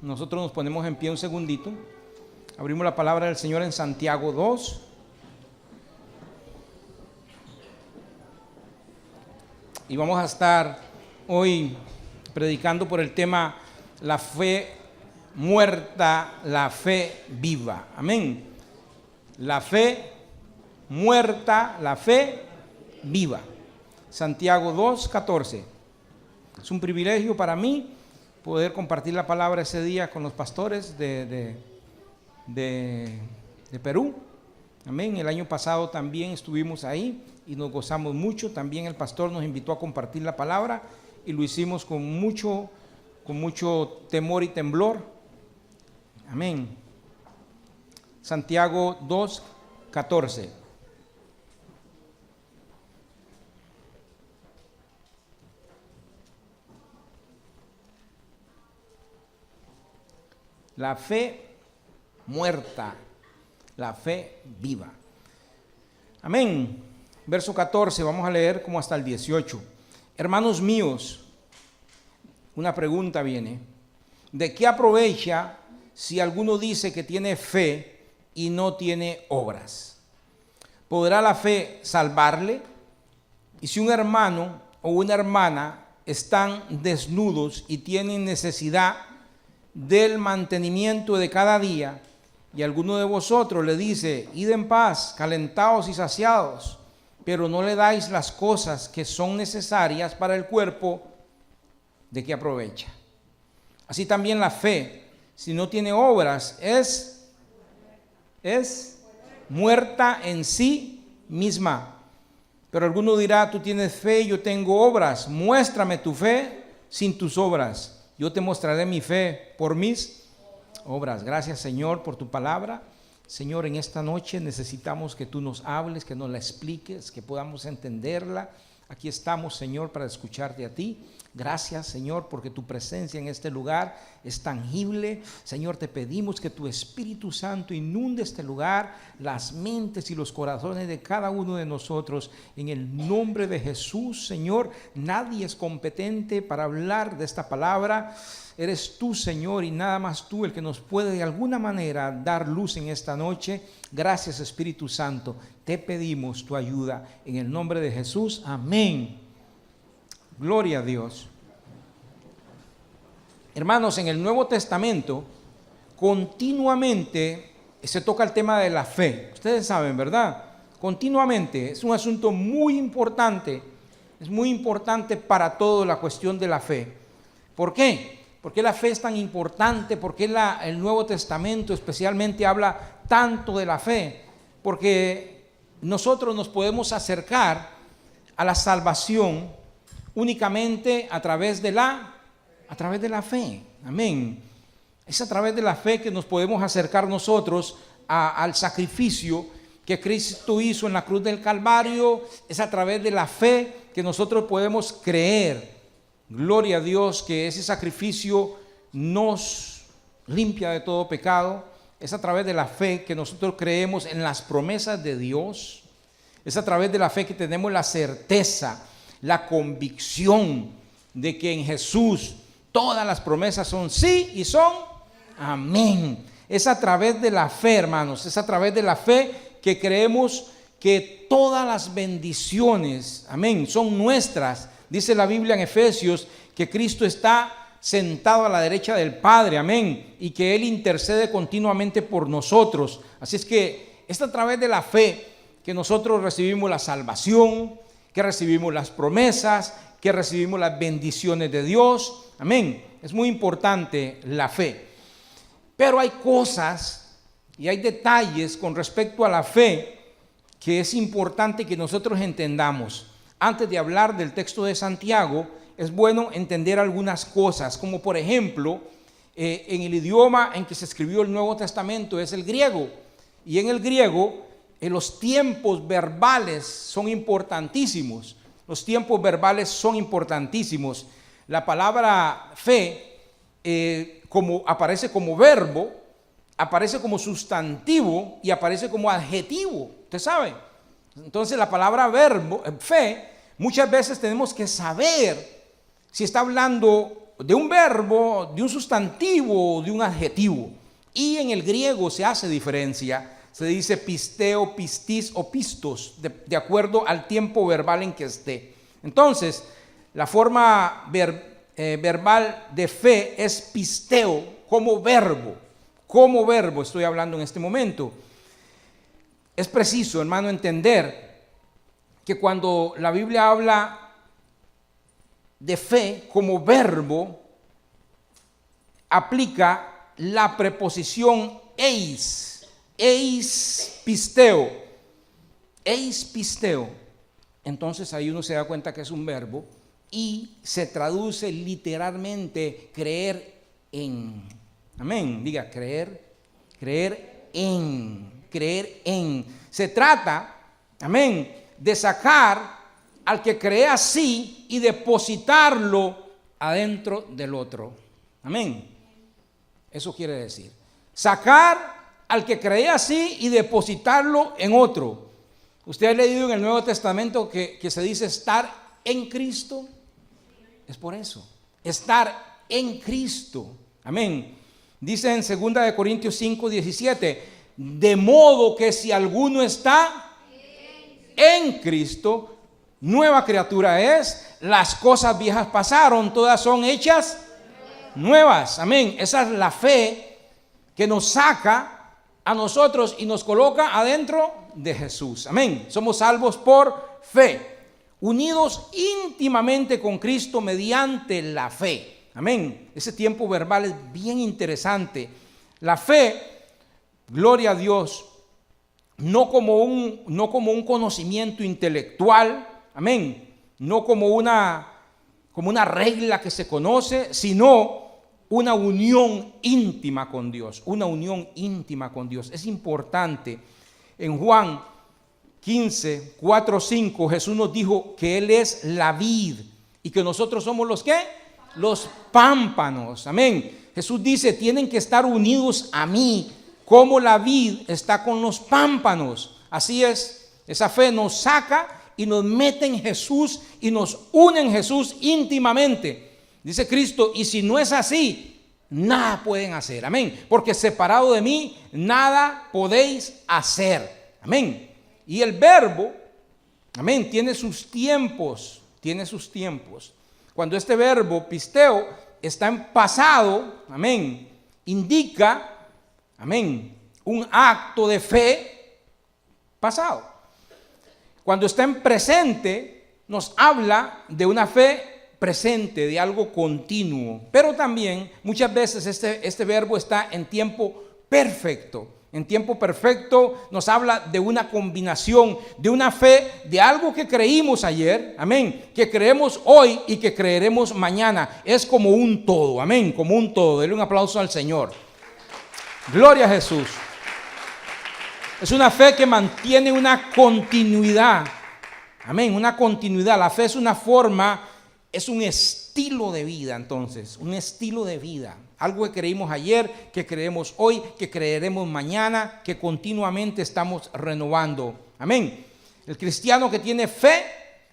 Nosotros nos ponemos en pie un segundito. Abrimos la palabra del Señor en Santiago 2. Y vamos a estar hoy predicando por el tema la fe muerta, la fe viva. Amén. La fe muerta, la fe viva. Santiago 2:14. Es un privilegio para mí poder compartir la palabra ese día con los pastores de Perú. Amén. El año pasado también estuvimos ahí y nos gozamos mucho. También el pastor nos invitó a compartir la palabra y lo hicimos con mucho temor y temblor. Amén. Santiago 2:14. La fe muerta, la fe viva. Amén. Verso 14, vamos a leer como hasta el 18. Hermanos míos, una pregunta viene. ¿De qué aprovecha si alguno dice que tiene fe y no tiene obras? ¿Podrá la fe salvarle? Y si un hermano o una hermana están desnudos y tienen necesidad del mantenimiento de cada día, y alguno de vosotros le dice, id en paz, calentados y saciados, pero no le dais las cosas que son necesarias para el cuerpo, ¿de qué aprovecha? Así también la fe, si no tiene obras, es muerta en sí misma. Pero alguno dirá, tú tienes fe y yo tengo obras, muéstrame tu fe sin tus obras. Yo te mostraré mi fe por mis obras. Gracias, Señor, por tu palabra. Señor, en esta noche necesitamos que tú nos hables, que nos la expliques, que podamos entenderla. Aquí estamos, Señor, para escucharte a ti. Gracias, Señor, porque tu presencia en este lugar es tangible. Señor, te pedimos que tu Espíritu Santo inunde este lugar, las mentes y los corazones de cada uno de nosotros. En el nombre de Jesús, Señor, nadie es competente para hablar de esta palabra. Eres tú, Señor, y nada más tú el que nos puede de alguna manera dar luz en esta noche. Gracias, Espíritu Santo. Te pedimos tu ayuda en el nombre de Jesús. Amén. Gloria a Dios. Hermanos, en el Nuevo Testamento continuamente se toca el tema de la fe. Ustedes saben, ¿verdad? Continuamente. Es un asunto muy importante. Es muy importante para todo la cuestión de la fe. ¿Por qué? ¿Por qué la fe es tan importante? ¿Por qué el Nuevo Testamento especialmente habla tanto de la fe? Porque nosotros nos podemos acercar a la salvación únicamente a través de la fe. Amén. Es a través de la fe que nos podemos acercar nosotros al sacrificio que Cristo hizo en la cruz del Calvario. Es a través de la fe que nosotros podemos creer. Gloria a Dios, que ese sacrificio nos limpia de todo pecado. Es a través de la fe que nosotros creemos en las promesas de Dios. Es a través de la fe que tenemos la certeza, la convicción de que en Jesús todas las promesas son sí y son amén. Es a través de la fe, hermanos, es a través de la fe que creemos que todas las bendiciones, amén, son nuestras. Dice la Biblia en Efesios que Cristo está sentado a la derecha del Padre, amén, y que Él intercede continuamente por nosotros. Así es que es a través de la fe que nosotros recibimos la salvación, que recibimos las promesas, que recibimos las bendiciones de Dios, amén. Es muy importante la fe. Pero hay cosas y hay detalles con respecto a la fe que es importante que nosotros entendamos. Antes de hablar del texto de Santiago, es bueno entender algunas cosas, como por ejemplo, en el idioma en que se escribió el Nuevo Testamento es el griego, y en el griego los tiempos verbales son importantísimos. Los tiempos verbales son importantísimos. La palabra fe, como aparece como verbo, aparece como sustantivo y aparece como adjetivo. ¿Usted sabe? Entonces la palabra fe, muchas veces tenemos que saber si está hablando de un verbo, de un sustantivo, de un adjetivo. Y en el griego se hace diferencia. Se dice pisteo, pistis o pistos, de acuerdo al tiempo verbal en que esté. Entonces, la forma verbal de fe es pisteo, como verbo estoy hablando en este momento. Es preciso, hermano, entender que cuando la Biblia habla de fe como verbo, aplica la preposición eis pisteo. Eis pisteo. Entonces ahí uno se da cuenta que es un verbo y se traduce literalmente creer en. Amén. Diga creer en. Se trata, amén, de sacar al que cree así y depositarlo adentro del otro. Amén. Eso quiere decir sacar al que cree así y depositarlo en otro. Usted ha leído en el Nuevo Testamento que se dice estar en Cristo. Es por eso, estar en Cristo. Amén. Dice en 2 Corintios 5:17, de modo que si alguno está en Cristo, nueva criatura es, las cosas viejas pasaron, todas son hechas nuevas. Amén. Esa es la fe que nos saca a nosotros y nos coloca adentro de Jesús. Amén. Somos salvos por fe, unidos íntimamente con Cristo mediante la fe. Amén. Ese tiempo verbal es bien interesante. La fe, gloria a Dios, no como un conocimiento intelectual, amén, no como una regla que se conoce, sino una unión íntima con Dios, una unión íntima con Dios. Es importante. En Juan 15, 4, 5, Jesús nos dijo que Él es la vid y que nosotros somos los ¿qué? Los pámpanos. Amén. Jesús dice, tienen que estar unidos a mí, como la vid está con los pámpanos. Así es, esa fe nos saca y nos mete en Jesús y nos une en Jesús íntimamente. Dice Cristo, y si no es así, nada pueden hacer. Amén. Porque separado de mí, nada podéis hacer. Amén. Y el verbo, amén, tiene sus tiempos. Cuando este verbo, pisteo, está en pasado, amén, indica, amén, un acto de fe pasado. Cuando está en presente, nos habla de una fe presente, de algo continuo. Pero también muchas veces este verbo está en tiempo perfecto. En tiempo perfecto nos habla de una combinación, de una fe, de algo que creímos ayer, amén, que creemos hoy y que creeremos mañana. Es como un todo, amén, como un todo. Denle un aplauso al Señor. Gloria a Jesús. Es una fe que mantiene una continuidad. Amén, una continuidad. La fe es una forma, es un estilo de vida, entonces, un estilo de vida. Algo que creímos ayer, que creemos hoy, que creeremos mañana, que continuamente estamos renovando. Amén. El cristiano que tiene fe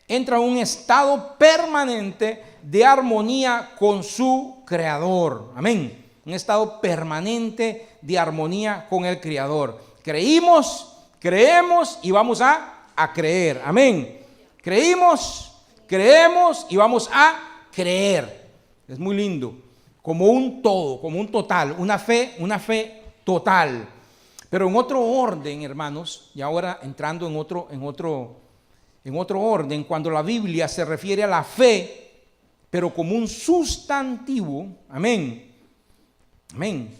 entra en un estado permanente de armonía con su Creador. Amén. Un estado permanente de armonía con el Creador. Creímos, creemos y vamos a creer. Amén. Creímos, creemos y vamos a creer. Es muy lindo. Como un todo, como un total, una fe total. Pero en otro orden, hermanos, y ahora entrando en otro orden, cuando la Biblia se refiere a la fe, pero como un sustantivo, amén, amén.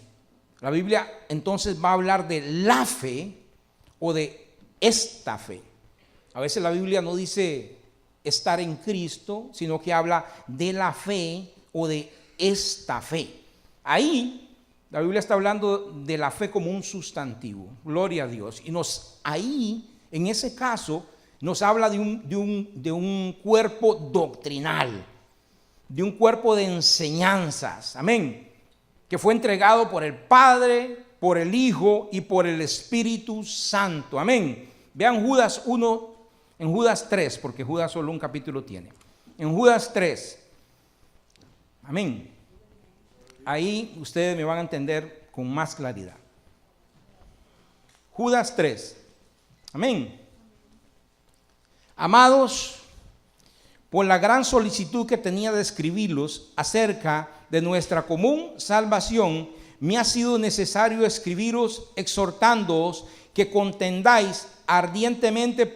La Biblia entonces va a hablar de la fe o de esta fe. A veces la Biblia no dice estar en Cristo, sino que habla de la fe o de esta fe. Ahí la Biblia está hablando de la fe como un sustantivo. Gloria a Dios. Y ahí, en ese caso, nos habla de un cuerpo doctrinal, de un cuerpo de enseñanzas. Amén. Que fue entregado por el Padre, por el Hijo y por el Espíritu Santo. Amén. Vean Judas 1, en Judas 3, porque Judas solo un capítulo tiene. En Judas 3. Amén. Ahí ustedes me van a entender con más claridad. Judas 3. Amén. Amados, por la gran solicitud que tenía de escribirlos acerca de nuestra común salvación, me ha sido necesario escribiros exhortándoos que contendáis ardientemente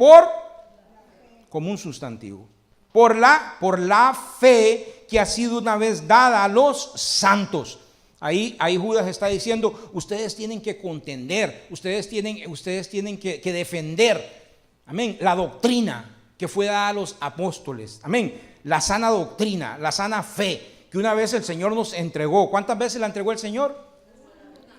como un sustantivo, por la fe que ha sido una vez dada a los santos. Ahí Judas está diciendo, ustedes tienen que contender, ustedes tienen que defender, amén, la doctrina que fue dada a los apóstoles, amén, la sana doctrina, la sana fe, que una vez el Señor nos entregó. ¿Cuántas veces la entregó el Señor?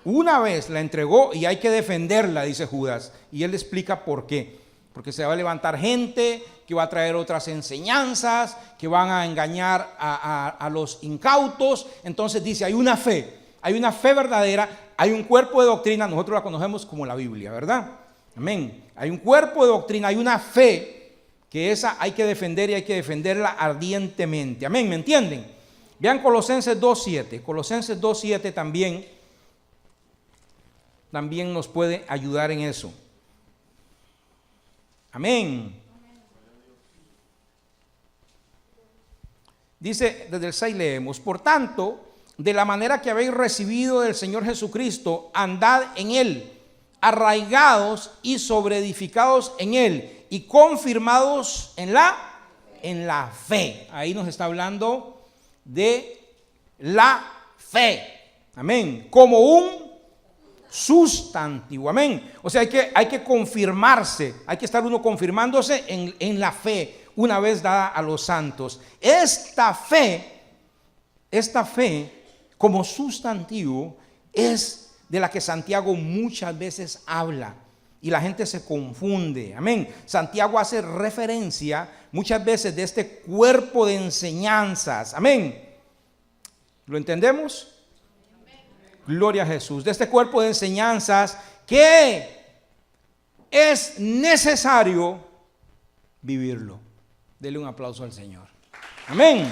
Una vez la entregó y hay que defenderla, dice Judas, y él explica por qué. Porque se va a levantar gente que va a traer otras enseñanzas, que van a engañar a los incautos. Entonces dice, hay una fe verdadera, hay un cuerpo de doctrina, nosotros la conocemos como la Biblia, ¿verdad? Amén. Hay un cuerpo de doctrina, hay una fe, que esa hay que defender y hay que defenderla ardientemente. Amén, ¿me entienden? Vean Colosenses 2.7. Colosenses 2.7 también nos puede ayudar en eso. Amén. Dice, desde el 6 leemos, por tanto, de la manera que habéis recibido del Señor Jesucristo, andad en Él, arraigados y sobreedificados en Él, y confirmados en la fe. Ahí nos está hablando de la fe. Amén. Como un sustantivo, amén. O sea, hay que confirmarse, hay que estar uno confirmándose en la fe, una vez dada a los santos. Esta fe, como sustantivo, es de la que Santiago muchas veces habla y la gente se confunde, amén. Santiago hace referencia muchas veces de este cuerpo de enseñanzas, amén. ¿Lo entendemos? Gloria a Jesús. De este cuerpo de enseñanzas que es necesario vivirlo. Dele un aplauso al Señor. Amén.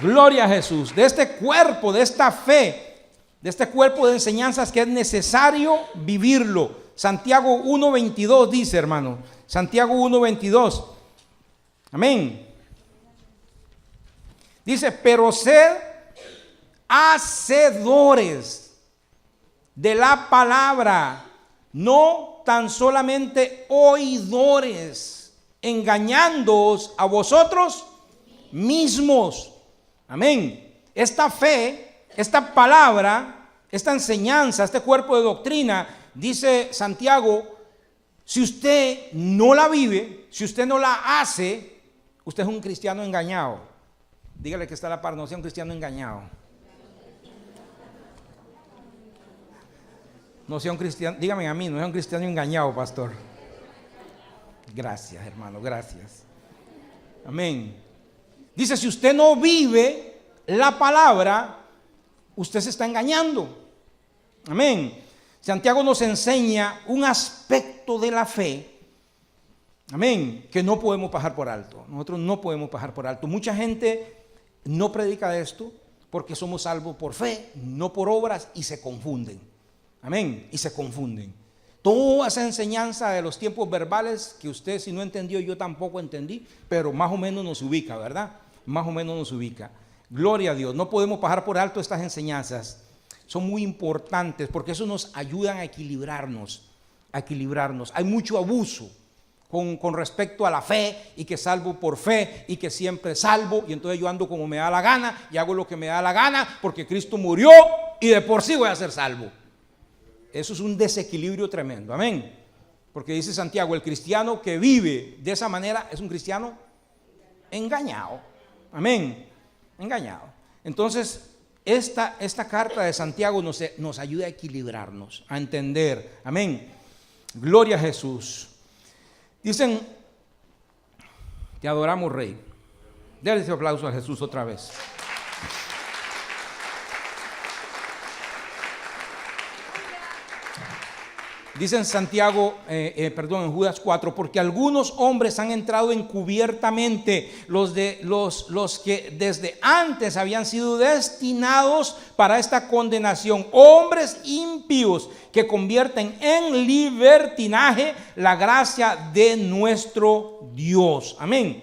Gloria a Jesús. De este cuerpo, de esta fe, de este cuerpo de enseñanzas que es necesario vivirlo. Santiago 1.22 dice, hermano. Santiago 1.22. Amén. Dice, pero sed hacedores de la palabra, no tan solamente oidores, engañándoos a vosotros mismos. Amén. Esta fe, esta palabra, esta enseñanza, este cuerpo de doctrina, dice Santiago, si usted no la vive, si usted no la hace, usted es un cristiano engañado. Dígale que está a la par, no sea un cristiano engañado. No sea un cristiano, dígame a mí, no sea un cristiano engañado, pastor. Gracias, hermano, gracias. Amén. Dice, si usted no vive la palabra, usted se está engañando. Amén. Santiago nos enseña un aspecto de la fe, amén, que no podemos pasar por alto. Nosotros no podemos pasar por alto. Mucha gente no predica de esto porque somos salvos por fe, no por obras, y se confunden. Amén. Y se confunden. Toda esa enseñanza de los tiempos verbales que usted, si no entendió, yo tampoco entendí, pero más o menos nos ubica, ¿verdad? Más o menos nos ubica. Gloria a Dios. No podemos pasar por alto estas enseñanzas. Son muy importantes porque eso nos ayudan a equilibrarnos. Hay mucho abuso con respecto a la fe, y que salvo por fe, y que siempre salvo, y entonces yo ando como me da la gana y hago lo que me da la gana porque Cristo murió y de por sí voy a ser salvo. Eso es un desequilibrio tremendo, amén. Porque dice Santiago, el cristiano que vive de esa manera es un cristiano engañado, amén, engañado. Entonces esta carta de Santiago nos ayuda a equilibrarnos, a entender, amén. Gloria a Jesús. Dicen, te adoramos, Rey. Dale ese aplauso a Jesús otra vez. Dice en en Judas 4, porque algunos hombres han entrado encubiertamente, los que desde antes habían sido destinados para esta condenación, hombres impíos que convierten en libertinaje la gracia de nuestro Dios. Amén.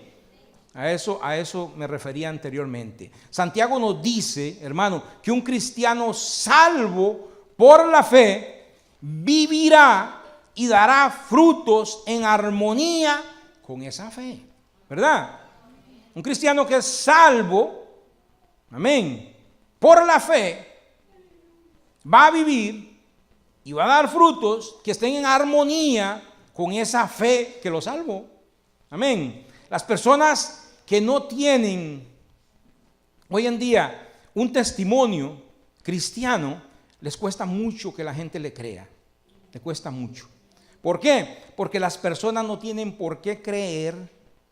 A eso me refería anteriormente. Santiago nos dice, hermano, que un cristiano salvo por la fe vivirá y dará frutos en armonía con esa fe, ¿verdad? Un cristiano que es salvo, amén, por la fe, va a vivir y va a dar frutos que estén en armonía con esa fe que lo salvó, amén. Las personas que no tienen hoy en día un testimonio cristiano, les cuesta mucho que la gente le crea. Le cuesta mucho. ¿Por qué? Porque las personas no tienen por qué creer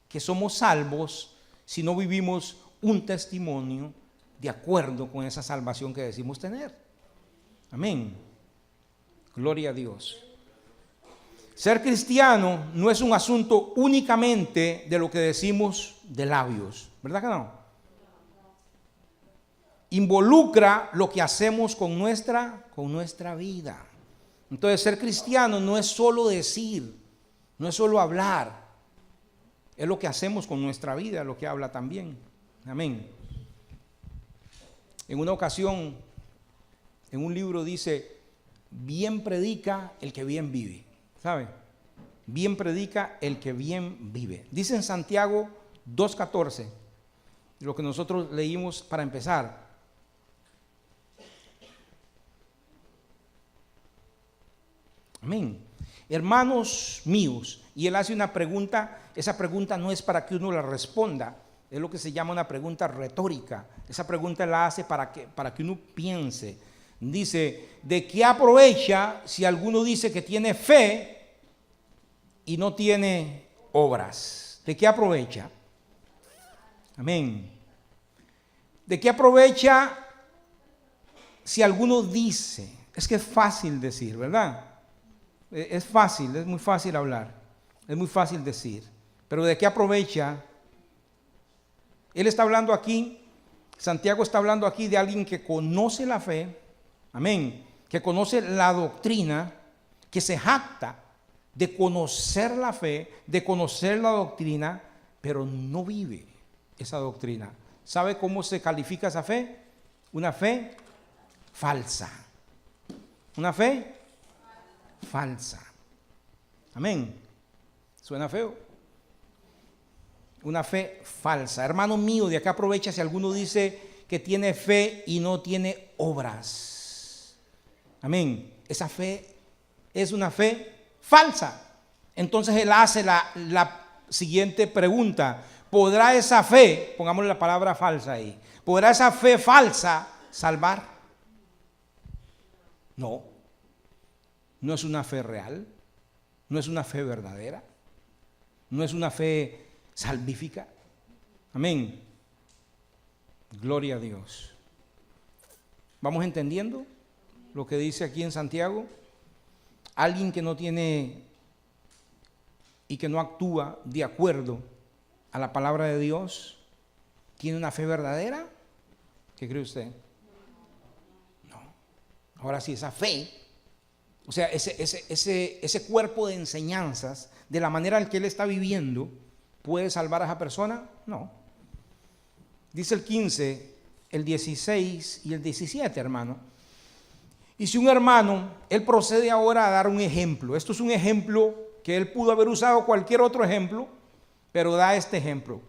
que somos salvos si no vivimos un testimonio de acuerdo con esa salvación que decimos tener. Amén. Gloria a Dios. Ser cristiano no es un asunto únicamente de lo que decimos de labios, ¿verdad que no? Involucra lo que hacemos con nuestra vida. Entonces, ser cristiano no es solo decir, no es solo hablar, es lo que hacemos con nuestra vida, lo que habla también. Amén. En una ocasión, en un libro dice, bien predica el que bien vive, ¿sabe? Bien predica el que bien vive. Dice en Santiago 2:14, lo que nosotros leímos para empezar. Amén. Hermanos míos, y él hace una pregunta, esa pregunta no es para que uno la responda, es lo que se llama una pregunta retórica. Esa pregunta la hace para que uno piense. Dice, ¿de qué aprovecha si alguno dice que tiene fe y no tiene obras? ¿De qué aprovecha? Amén. ¿De qué aprovecha si alguno dice? Es que es fácil decir, ¿verdad? Es fácil, es muy fácil hablar, es muy fácil decir, pero ¿de qué aprovecha? Él está hablando aquí, Santiago está hablando aquí de alguien que conoce la fe, amén, que conoce la doctrina, que se jacta de conocer la fe, de conocer la doctrina, pero no vive esa doctrina. ¿Sabe cómo se califica esa fe? Una fe falsa. Una fe falsa. Amén. ¿Suena feo? Una fe falsa. Hermano mío, de acá aprovecha si alguno dice que tiene fe y no tiene obras. Amén. Esa fe es una fe falsa. Entonces él hace la siguiente pregunta. ¿Podrá esa fe, pongámosle la palabra falsa ahí, podrá esa fe falsa salvar? No. No es una fe real, no es una fe verdadera, no es una fe salvífica. Amén. Gloria a Dios. ¿Vamos entendiendo lo que dice aquí en Santiago? Alguien que no tiene y que no actúa de acuerdo a la palabra de Dios, ¿tiene una fe verdadera? ¿Qué cree usted? No. Ahora sí, esa fe, o sea, ese cuerpo de enseñanzas, de la manera en que él está viviendo, ¿puede salvar a esa persona? No. Dice el 15, el 16 y el 17, hermano. Y si un hermano, él procede ahora a dar un ejemplo. Esto es un ejemplo que él pudo haber usado cualquier otro ejemplo, pero da este ejemplo.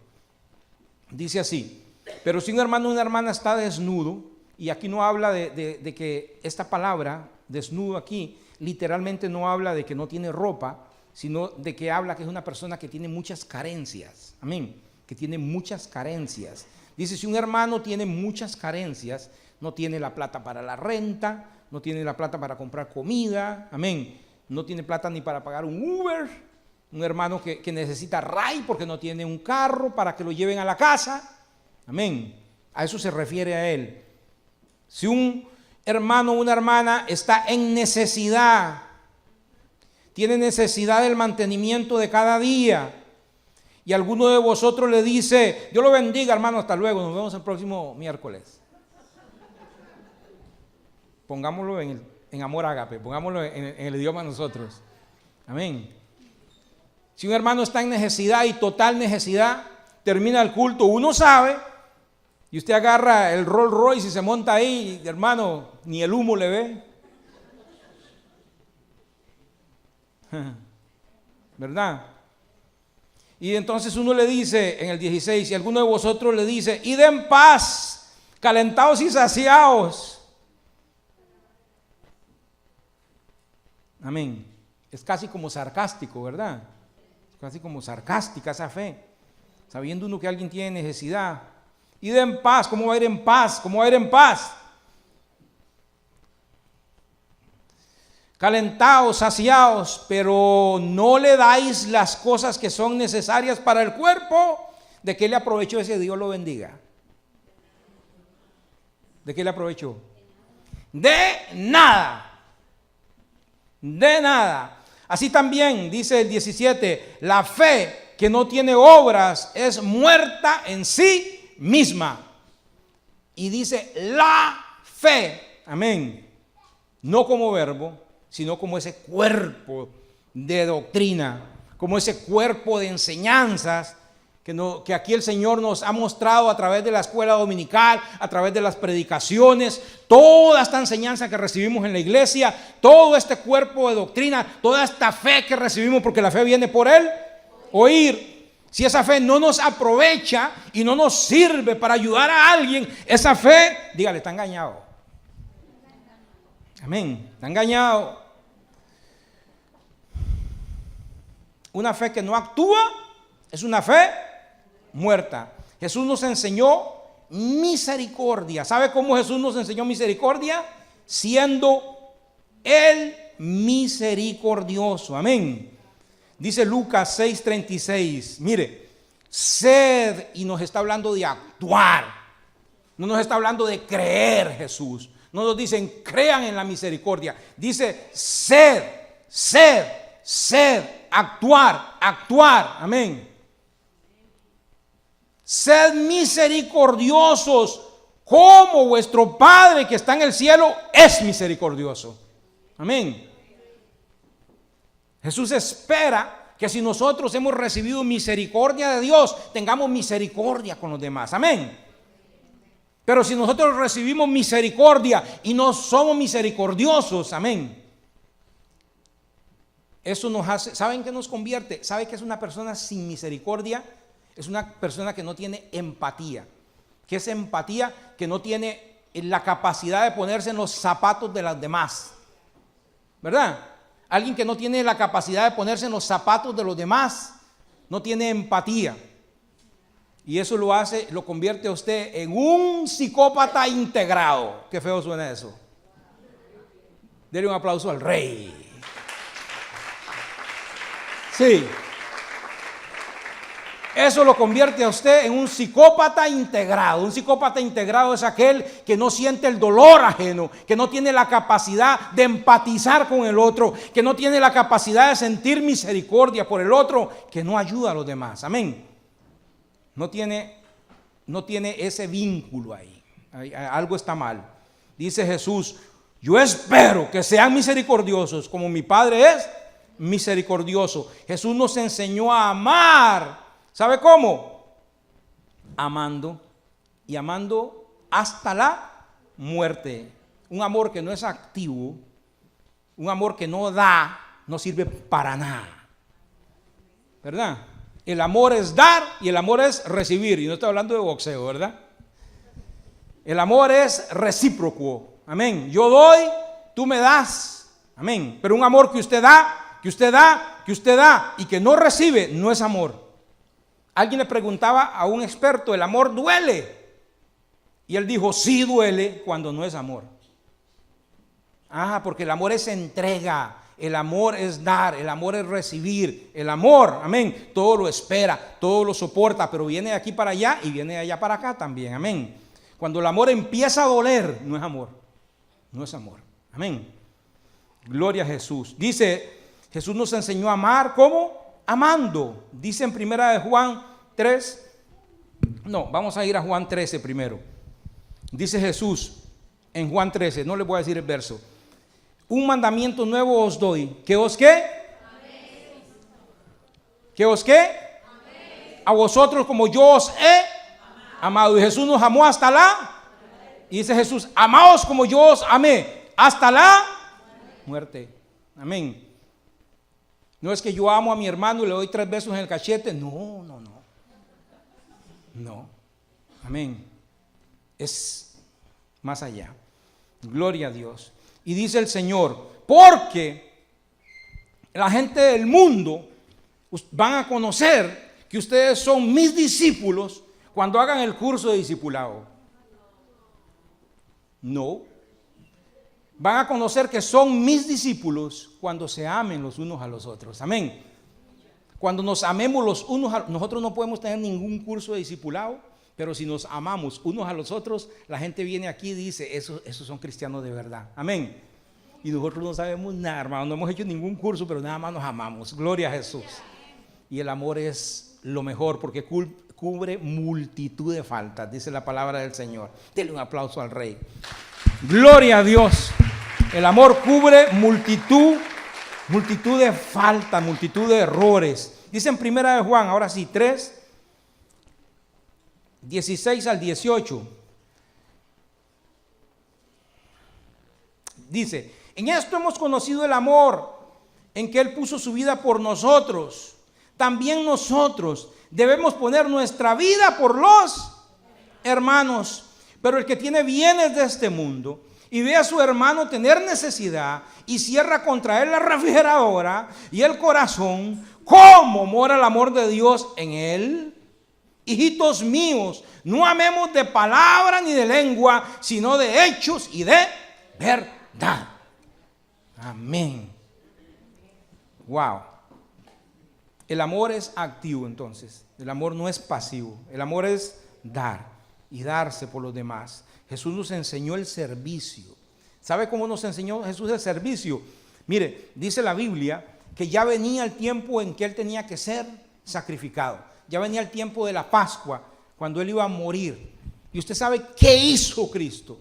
Dice así, pero si un hermano o una hermana está desnudo, y aquí no habla de que esta palabra, desnudo aquí, literalmente no habla de que no tiene ropa, sino de que habla que es una persona que tiene muchas carencias. Amén. Que tiene muchas carencias. Dice, si un hermano tiene muchas carencias, no tiene la plata para la renta, no tiene la plata para comprar comida, amén. No tiene plata ni para pagar un Uber. Un hermano que necesita RAI porque no tiene un carro para que lo lleven a la casa. Amén. A eso se refiere a él. Si un hermano o una hermana está en necesidad, tiene necesidad del mantenimiento de cada día. Y alguno de vosotros le dice, Dios lo bendiga, hermano, hasta luego, nos vemos el próximo miércoles. Pongámoslo en amor ágape, pongámoslo en el idioma de nosotros. Amén. Si un hermano está en necesidad y total necesidad, termina el culto, uno sabe, y usted agarra el Rolls Royce y se monta ahí, hermano, ni el humo le ve. ¿Verdad? Y entonces uno le dice en el 16, y alguno de vosotros le dice, id en paz, calentados y saciados. Amén. Es casi como sarcástico, ¿verdad? Es casi como sarcástica esa fe. Sabiendo uno que alguien tiene necesidad. Id en paz, ¿cómo va a ir en paz? ¿Cómo va a ir en paz? Calentados, saciados, pero no le dais las cosas que son necesarias para el cuerpo. ¿De qué le aprovechó ese Dios lo bendiga? ¿De qué le aprovechó? De nada. De nada. Así también dice el 17, la fe que no tiene obras es muerta en sí misma. Y dice la fe, amén, no como verbo, sino como ese cuerpo de doctrina, como ese cuerpo de enseñanzas que aquí el Señor nos ha mostrado a través de la escuela dominical, a través de las predicaciones, toda esta enseñanza que recibimos en la iglesia, todo este cuerpo de doctrina, toda esta fe que recibimos, porque la fe viene por el oír. Si esa fe no nos aprovecha y no nos sirve para ayudar a alguien, esa fe, dígale, está engañado. Amén, está engañado. Una fe que no actúa es una fe muerta. Jesús nos enseñó misericordia. ¿Sabe cómo Jesús nos enseñó misericordia? Siendo Él misericordioso. Amén. Dice Lucas 6:36. Mire, sed, y nos está hablando de actuar. No nos está hablando de creer Jesús. No nos dicen crean en la misericordia. Dice sed, sed, sed, actuar, actuar. Amén. Sed misericordiosos como vuestro Padre que está en el cielo es misericordioso. Amén. Jesús espera que si nosotros hemos recibido misericordia de Dios, tengamos misericordia con los demás. Amén. Pero si nosotros recibimos misericordia y no somos misericordiosos, amén, eso nos hace, ¿saben qué nos convierte? ¿Sabe qué es una persona sin misericordia? Es una persona que no tiene empatía. ¿Qué es empatía? Que no tiene la capacidad de ponerse en los zapatos de las demás. ¿Verdad? Alguien que no tiene la capacidad de ponerse en los zapatos de los demás, no tiene empatía. Y eso lo convierte a usted en un psicópata integrado. Qué feo suena eso. Dele un aplauso al rey. Sí. Eso lo convierte a usted en un psicópata integrado. Un psicópata integrado es aquel que no siente el dolor ajeno, que no tiene la capacidad de empatizar con el otro, que no tiene la capacidad de sentir misericordia por el otro, que no ayuda a los demás. Amén. No tiene ese vínculo ahí. Algo está mal. Dice Jesús, yo espero que sean misericordiosos como mi Padre es misericordioso. Jesús nos enseñó a amar. ¿Sabe cómo? Amando, y amando hasta la muerte. Un amor que no es activo, un amor que no da, no sirve para nada. ¿Verdad? El amor es dar y el amor es recibir. Y no estoy hablando de boxeo, ¿verdad? El amor es recíproco. Amén. Yo doy, tú me das. Amén. Pero un amor que usted da, que usted da, que usted da y que no recibe, no es amor. Alguien le preguntaba a un experto, ¿el amor duele? Y él dijo, sí duele cuando no es amor. Porque el amor es entrega, el amor es dar, el amor es recibir, el amor, amén, todo lo espera, todo lo soporta, pero viene de aquí para allá y viene de allá para acá también, amén. Cuando el amor empieza a doler, no es amor, no es amor, amén. Gloria a Jesús. Dice Jesús nos enseñó a amar, ¿cómo? Amando. Dice en primera de Juan 3, no, vamos a ir a Juan 13 primero. Dice Jesús en Juan 13, no les voy a decir el verso. Un mandamiento nuevo os doy, que os ¿qué? ¿Que os qué? A vosotros como yo os he amado. Y Jesús nos amó hasta la... Y dice Jesús, amaos como yo os amé hasta la muerte. Amén. No es que yo amo a mi hermano y le doy 3 besos en el cachete. No, no, no. No. Amén. Es más allá. Gloria a Dios. Y dice el Señor, porque la gente del mundo van a conocer que ustedes son mis discípulos cuando hagan el curso de discipulado. No. Van a conocer que son mis discípulos cuando se amen los unos a los otros. Amén. Cuando nos amemos los unos a los otros, nosotros no podemos tener ningún curso de discipulado, pero si nos amamos unos a los otros, la gente viene aquí y dice, esos son cristianos de verdad. Amén. Y nosotros no sabemos nada, hermano, no hemos hecho ningún curso, pero nada más nos amamos. Gloria a Jesús. Y el amor es lo mejor porque cubre multitud de faltas, dice la palabra del Señor. Denle un aplauso al Rey. Gloria a Dios. El amor cubre multitud de faltas, multitud de errores. Dice en primera de Juan, ahora sí, 3, 16 al 18. Dice, en esto hemos conocido el amor, en que Él puso su vida por nosotros. También nosotros debemos poner nuestra vida por los hermanos. Pero el que tiene bienes de este mundo y ve a su hermano tener necesidad y cierra contra él la refrigeradora y el corazón, ¿cómo mora el amor de Dios en él? Hijitos míos, no amemos de palabra ni de lengua, sino de hechos y de verdad. Amén. Wow. El amor es activo entonces. El amor no es pasivo. El amor es dar y darse por los demás. Jesús nos enseñó el servicio. ¿Sabe cómo nos enseñó Jesús el servicio? Mire, dice la Biblia que ya venía el tiempo en que Él tenía que ser sacrificado. Ya venía el tiempo de la Pascua, cuando Él iba a morir. Y usted sabe qué hizo Cristo.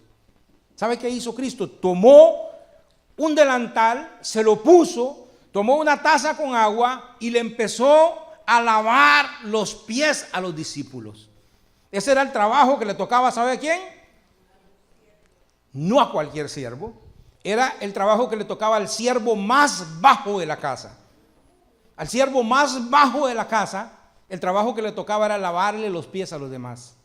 ¿Sabe qué hizo Cristo? Tomó un delantal, se lo puso, tomó una taza con agua y le empezó a lavar los pies a los discípulos. Ese era el trabajo que le tocaba, ¿sabe a quién? No a cualquier siervo. Era el trabajo que le tocaba al siervo más bajo de la casa. Al siervo más bajo de la casa, el trabajo que le tocaba era lavarle los pies a los demás.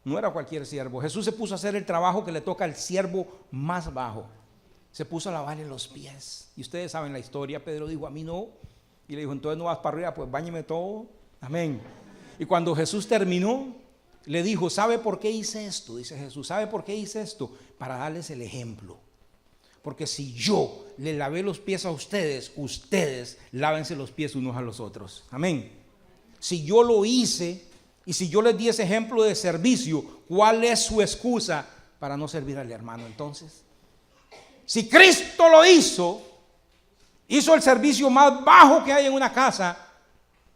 No era cualquier siervo. Jesús se puso a hacer el trabajo que le toca al siervo más bajo. Se puso a lavarle los pies. Y ustedes saben la historia. Pedro dijo, a mí no. Y le dijo, entonces no vas para arriba, pues báñeme todo. Amén. Y cuando Jesús terminó, le dijo, ¿sabe por qué hice esto? Dice Jesús, ¿sabe por qué hice esto? Para darles el ejemplo. Porque si yo le lavé los pies a ustedes, ustedes lávense los pies unos a los otros. Amén. Si yo lo hice y si yo les di ese ejemplo de servicio, ¿cuál es su excusa para no servir al hermano entonces? Si Cristo lo hizo el servicio más bajo que hay en una casa,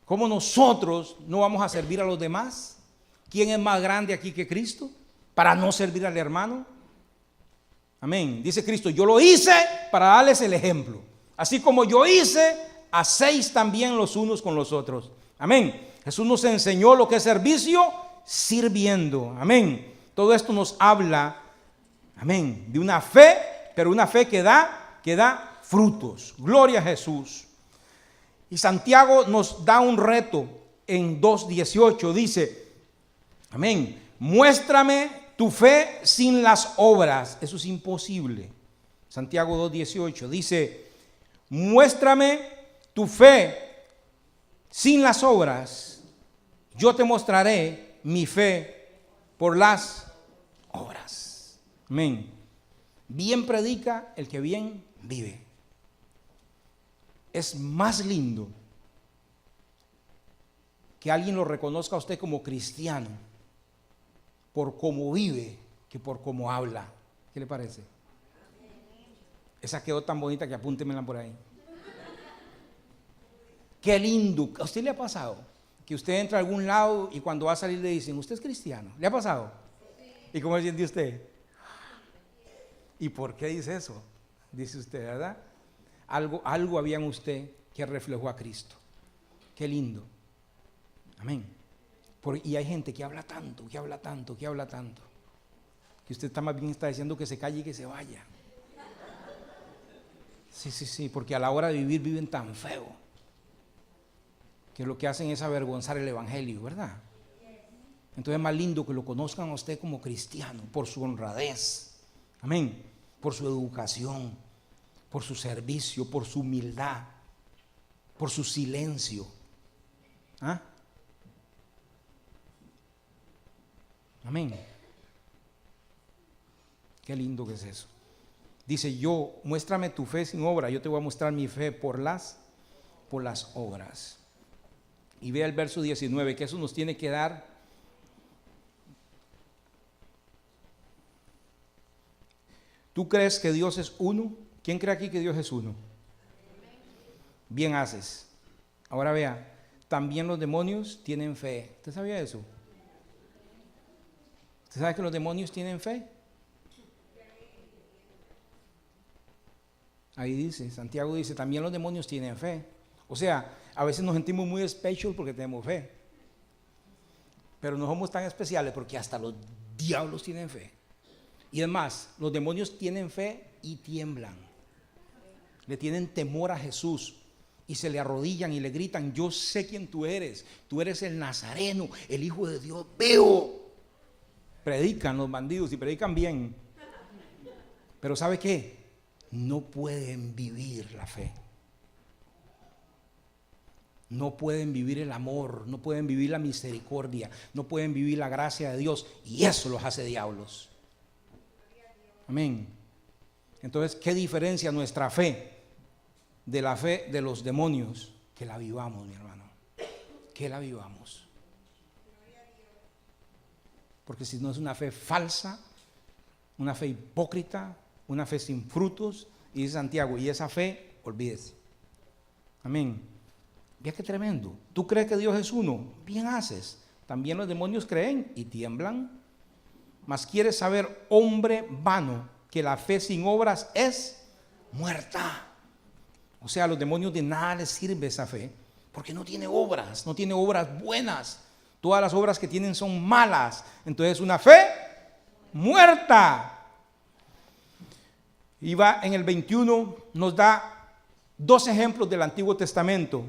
¿cómo nosotros no vamos a servir a los demás? ¿Quién es más grande aquí que Cristo para no servir al hermano? Amén. Dice Cristo, yo lo hice para darles el ejemplo. Así como yo hice, hacéis también los unos con los otros. Amén. Jesús nos enseñó lo que es servicio sirviendo. Amén. Todo esto nos habla, amén, de una fe, pero una fe que da frutos. Gloria a Jesús. Y Santiago nos da un reto en 2:18. Dice, amén, muéstrame tu fe sin las obras. Eso es imposible. Santiago 2:18 dice, muéstrame tu fe sin las obras. Yo te mostraré mi fe por las obras. Amén. Bien predica el que bien vive. Es más lindo que alguien lo reconozca a usted como cristiano por cómo vive que por cómo habla. ¿Qué le parece? Esa quedó tan bonita que apúntemela por ahí. Qué lindo. ¿A usted le ha pasado que usted entra a algún lado y cuando va a salir le dicen, ¿usted es cristiano? ¿Le ha pasado? ¿Y cómo se siente usted? ¿Y por qué dice eso? Dice usted, ¿verdad? Algo había en usted que reflejó a Cristo. Qué lindo. Amén. Y hay gente que habla tanto, que habla tanto, que habla tanto, que usted más bien está diciendo que se calle y que se vaya. Sí, porque a la hora de vivir viven tan feo que lo que hacen es avergonzar el evangelio, ¿verdad? Entonces es más lindo que lo conozcan a usted como cristiano por su honradez, amén, por su educación, por su servicio, por su humildad, por su silencio. ¿Ah? Amén. Qué lindo que es eso. Dice, muéstrame tu fe sin obra, yo te voy a mostrar mi fe por las obras. Y vea el verso 19, que eso nos tiene que dar ¿Tú crees que Dios es uno? ¿Quién cree aquí que Dios es uno? Bien haces. Ahora vea, también los demonios tienen fe. ¿Usted sabía eso? ¿Usted sabe que los demonios tienen fe? Ahí dice, Santiago dice, también los demonios tienen fe. O sea, a veces nos sentimos muy especial porque tenemos fe. Pero no somos tan especiales porque hasta los diablos tienen fe. Y es más, los demonios tienen fe y tiemblan. Le tienen temor a Jesús y se le arrodillan y le gritan, yo sé quién tú eres el Nazareno, el Hijo de Dios vivo. Predican los bandidos y predican bien. Pero ¿sabe qué? No pueden vivir la fe. No pueden vivir el amor, no pueden vivir la misericordia, no pueden vivir la gracia de Dios y eso los hace diablos. Amén. Entonces, ¿qué diferencia nuestra fe de la fe de los demonios? Que la vivamos, mi hermano. Que la vivamos. Porque si no es una fe falsa, una fe hipócrita, una fe sin frutos, y dice Santiago, y esa fe, olvídese. Amén. Vea qué tremendo. ¿Tú crees que Dios es uno? Bien haces. También los demonios creen y tiemblan. Mas quieres saber, hombre vano, que la fe sin obras es muerta. O sea, a los demonios de nada les sirve esa fe, porque no tiene obras buenas. Todas las obras que tienen son malas. Entonces una fe muerta. Y va en el 21, nos da dos ejemplos del Antiguo Testamento.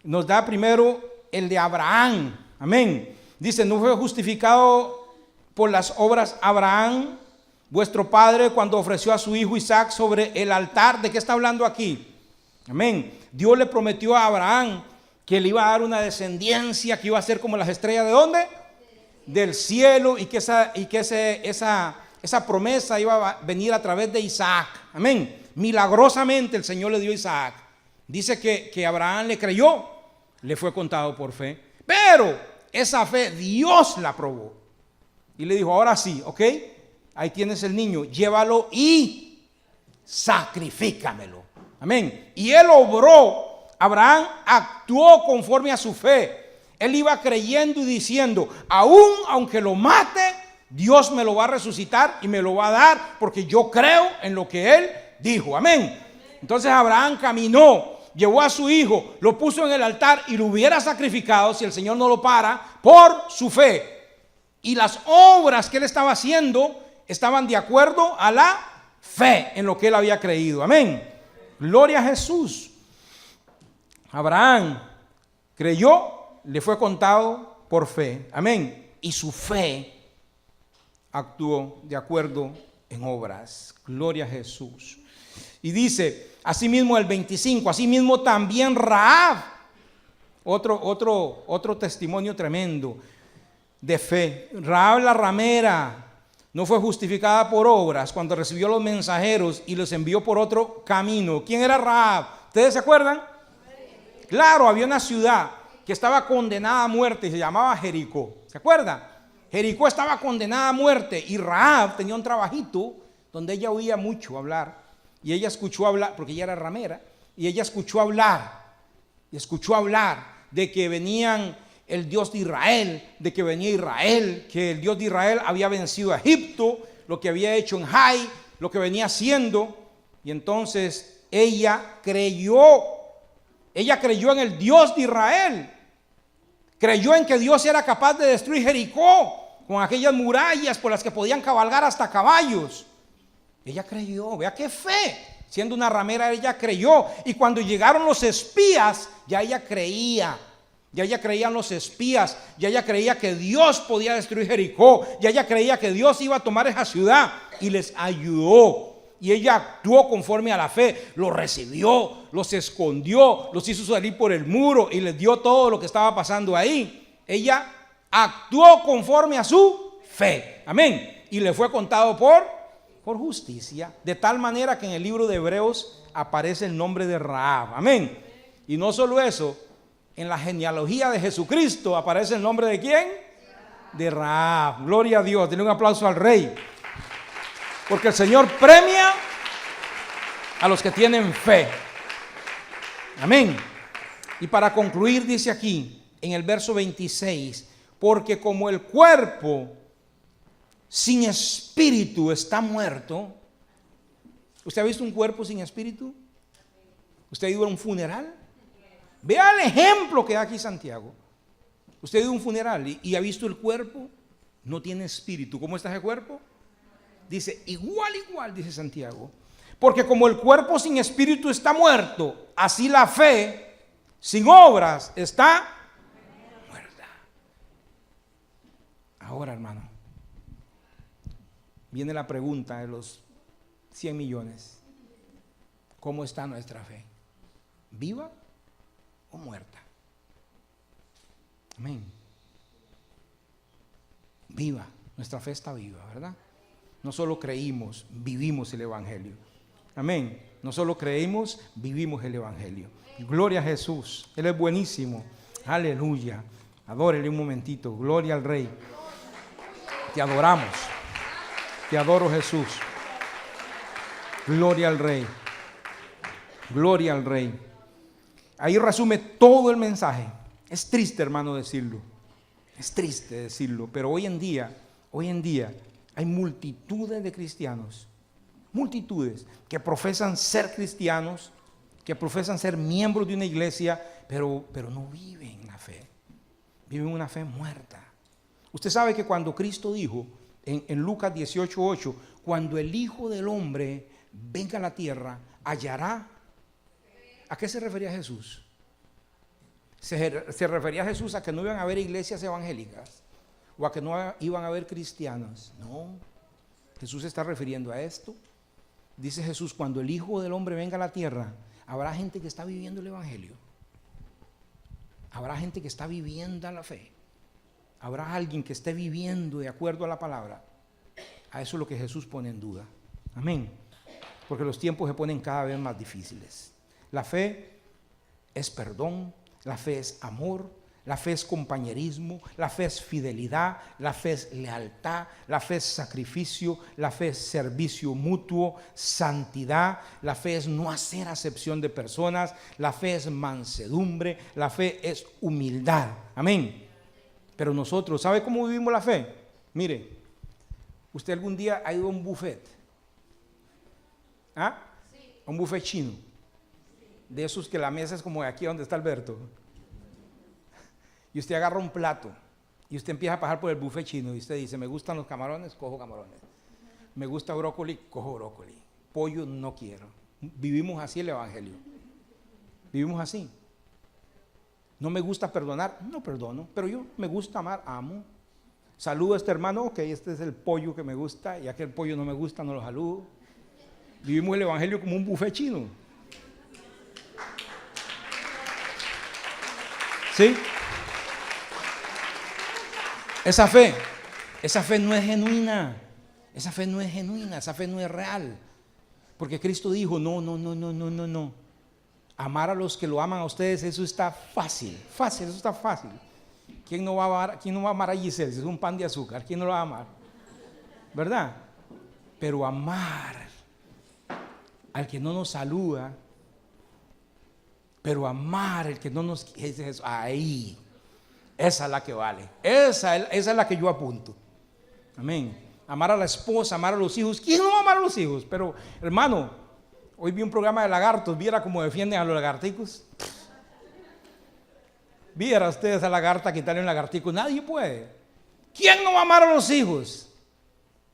Nos da primero el de Abraham. Amén. Dice, ¿no fue justificado por las obras Abraham, vuestro padre, cuando ofreció a su hijo Isaac sobre el altar? ¿De qué está hablando aquí? Amén. Dios le prometió a Abraham que le iba a dar una descendencia que iba a ser como las estrellas, ¿de dónde? Del cielo, y que esa promesa iba a venir a través de Isaac. Amén. Milagrosamente el Señor le dio a Isaac. Dice que Abraham le creyó, le fue contado por fe, pero esa fe Dios la probó y le dijo, ahora sí, ok, ahí tienes el niño, llévalo y sacrifícamelo. Amén. Y él obró. Abraham actuó conforme a su fe. Él iba creyendo y diciendo, aunque lo mate, Dios me lo va a resucitar y me lo va a dar, porque yo creo en lo que él dijo. Amén. Entonces Abraham caminó, llevó a su hijo, lo puso en el altar y lo hubiera sacrificado si el Señor no lo para, por su fe. Y las obras que él estaba haciendo estaban de acuerdo a la fe en lo que él había creído. Amén. Gloria a Jesús. Abraham creyó, le fue contado por fe. Amén. Y su fe actuó de acuerdo en obras. Gloria a Jesús. Y dice, asimismo el 25, asimismo también Rahab, otro testimonio tremendo de fe. Rahab la ramera no fue justificada por obras cuando recibió los mensajeros y los envió por otro camino. ¿Quién era Rahab? ¿Ustedes se acuerdan? Claro, había una ciudad que estaba condenada a muerte y se llamaba Jericó. ¿Se acuerdan? Jericó estaba condenada a muerte y Rahab tenía un trabajito donde ella oía mucho hablar. Y ella escuchó hablar, porque ella era ramera, y ella escuchó hablar y escuchó hablar de que venían el Dios de Israel, de que venía Israel, que el Dios de Israel había vencido a Egipto, lo que había hecho en Jai, lo que venía haciendo. Y entonces ella creyó en el Dios de Israel, creyó en que Dios era capaz de destruir Jericó con aquellas murallas por las que podían cabalgar hasta caballos. Ella creyó, vea qué fe. Siendo una ramera, ella creyó. Y cuando llegaron los espías, ya ella creía. Ya ella creía en los espías. Ya ella creía que Dios podía destruir Jericó. Ya ella creía que Dios iba a tomar esa ciudad. Y les ayudó. Y ella actuó conforme a la fe. Los recibió, los escondió, los hizo salir por el muro y les dio todo lo que estaba pasando ahí. Ella actuó conforme a su fe. Amén. Y le fue contado por justicia, de tal manera que en el libro de Hebreos aparece el nombre de Rahab. Amén. Y no solo eso, en la genealogía de Jesucristo aparece el nombre de ¿quién? De Rahab. Gloria a Dios. Denle un aplauso al Rey, porque el Señor premia a los que tienen fe. Amén. Y para concluir dice aquí en el verso 26, porque como el cuerpo sin espíritu está muerto. ¿Usted ha visto un cuerpo sin espíritu? ¿Usted ha ido a un funeral? Vea el ejemplo que da aquí Santiago. Usted ha ido a un funeral y ha visto el cuerpo, no tiene espíritu. ¿Cómo está ese cuerpo? Dice, igual, dice Santiago. Porque como el cuerpo sin espíritu está muerto, así la fe sin obras está muerta. Ahora, hermano, viene la pregunta de los 100 millones. ¿Cómo está nuestra fe? ¿Viva o muerta? Amén. Viva. Nuestra fe está viva, ¿verdad? No solo creímos, vivimos el Evangelio. Amén. No solo creímos, vivimos el Evangelio. Gloria a Jesús. Él es buenísimo. Aleluya. Adórele un momentito. Gloria al Rey. Te adoramos. Te adoro, Jesús. Gloria al Rey. Gloria al Rey. Ahí resume todo el mensaje. Es triste, hermano, decirlo. Es triste decirlo, pero hoy en día hay multitudes de cristianos, multitudes que profesan ser cristianos, que profesan ser miembros de una iglesia, pero no viven la fe. Viven una fe muerta. Usted sabe que cuando Cristo dijo en Lucas 18:8, cuando el Hijo del Hombre venga a la tierra, hallará. ¿A qué se refería Jesús? Se refería a Jesús a que no iban a haber iglesias evangélicas o a que no iban a haber cristianos. No, Jesús se está refiriendo a esto. Dice Jesús, cuando el Hijo del Hombre venga a la tierra, habrá gente que está viviendo el Evangelio. Habrá gente que está viviendo la fe. Habrá alguien que esté viviendo de acuerdo a la palabra. A eso es lo que Jesús pone en duda. Amén. Porque los tiempos se ponen cada vez más difíciles. La fe es perdón, la fe es amor, la fe es compañerismo, la fe es fidelidad, la fe es lealtad, la fe es sacrificio, la fe es servicio mutuo, santidad, la fe es no hacer acepción de personas, la fe es mansedumbre, la fe es humildad. Amén. Pero nosotros, ¿sabe cómo vivimos la fe? Mire, ¿usted algún día ha ido a un buffet? ¿Ah? Sí. A un buffet chino. De esos que la mesa es como de aquí donde está Alberto. Y usted agarra un plato y usted empieza a pasar por el buffet chino y usted dice, me gustan los camarones, cojo camarones. Me gusta brócoli, cojo brócoli. Pollo no quiero. Vivimos así el Evangelio. Vivimos así. No me gusta perdonar, no perdono. Pero yo me gusta amar, amo. Saludo a este hermano, ok, este es el pollo que me gusta, y aquel pollo no me gusta, no lo saludo. Vivimos el Evangelio como un buffet chino. ¿Sí? Esa fe no es genuina. Esa fe no es genuina, esa fe no es real. Porque Cristo dijo, no. Amar a los que lo aman a ustedes, eso está fácil, eso está fácil. ¿Quién no va a amar a Giselle? Si es un pan de azúcar, ¿quién no lo va a amar? ¿Verdad? Pero amar al que no nos saluda, Pero amar el que no nos quiere, ahí, esa es la que vale. Esa es la que yo apunto. Amén. Amar a la esposa, amar a los hijos. ¿Quién no va a amar a los hijos? Pero, hermano, hoy vi un programa de lagartos. ¿Viera cómo defienden a los lagarticos? ¿Viera ustedes a la lagarta quitarle un lagartico? Nadie puede. ¿Quién no va a amar a los hijos?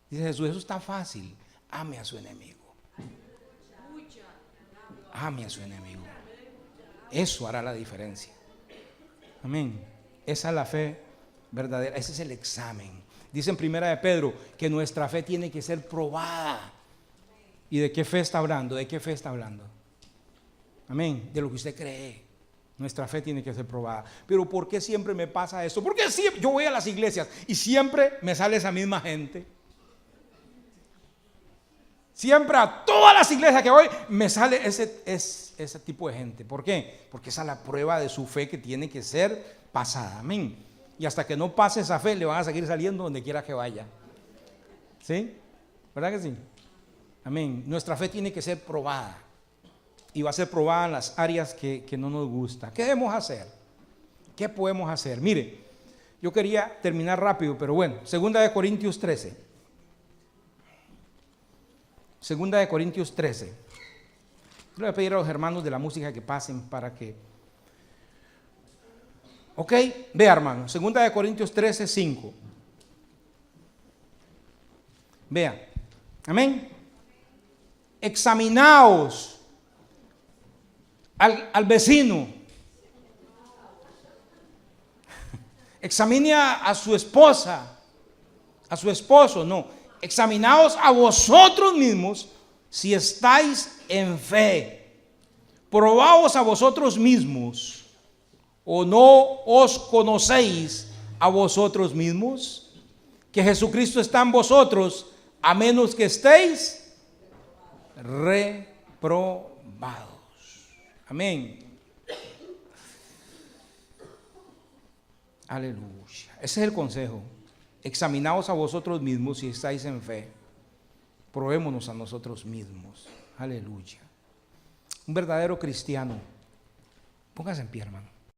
Dice Jesús, eso está fácil. Ame a su enemigo. Ame a su enemigo. Eso hará la diferencia. Amén. Esa es la fe verdadera. Ese es el examen. Dice en Primera de Pedro que nuestra fe tiene que ser probada. ¿Y de qué fe está hablando? ¿De qué fe está hablando? Amén. De lo que usted cree. Nuestra fe tiene que ser probada. Pero ¿por qué siempre me pasa esto? ¿Por qué siempre yo voy a las iglesias y siempre me sale esa misma gente? Siempre a todas las iglesias que voy me sale ese tipo de gente. ¿Por qué? Porque esa es la prueba de su fe que tiene que ser pasada. Amén. Y hasta que no pase esa fe le van a seguir saliendo donde quiera que vaya. ¿Sí? ¿Verdad que sí? Amén. Nuestra fe tiene que ser probada. Y va a ser probada en las áreas que no nos gusta. ¿Qué debemos hacer? ¿Qué podemos hacer? Mire, yo quería terminar rápido, pero bueno, 2 Corintios 13. 2 Corintios 13. Le voy a pedir a los hermanos de la música que pasen para que... Ok, vea hermano, 2 Corintios 13, 5. Vea, amén. Examinaos al vecino. Examine a su esposa, a su esposo, no. Examinaos a vosotros mismos si estáis en fe. Probaos a vosotros mismos. ¿O no os conocéis a vosotros mismos? Que Jesucristo está en vosotros, a menos que estéis reprobados. Amén. Aleluya. Ese es el consejo. Examinaos a vosotros mismos si estáis en fe. Probémonos a nosotros mismos. Aleluya. Un verdadero cristiano. Póngase en pie, hermano.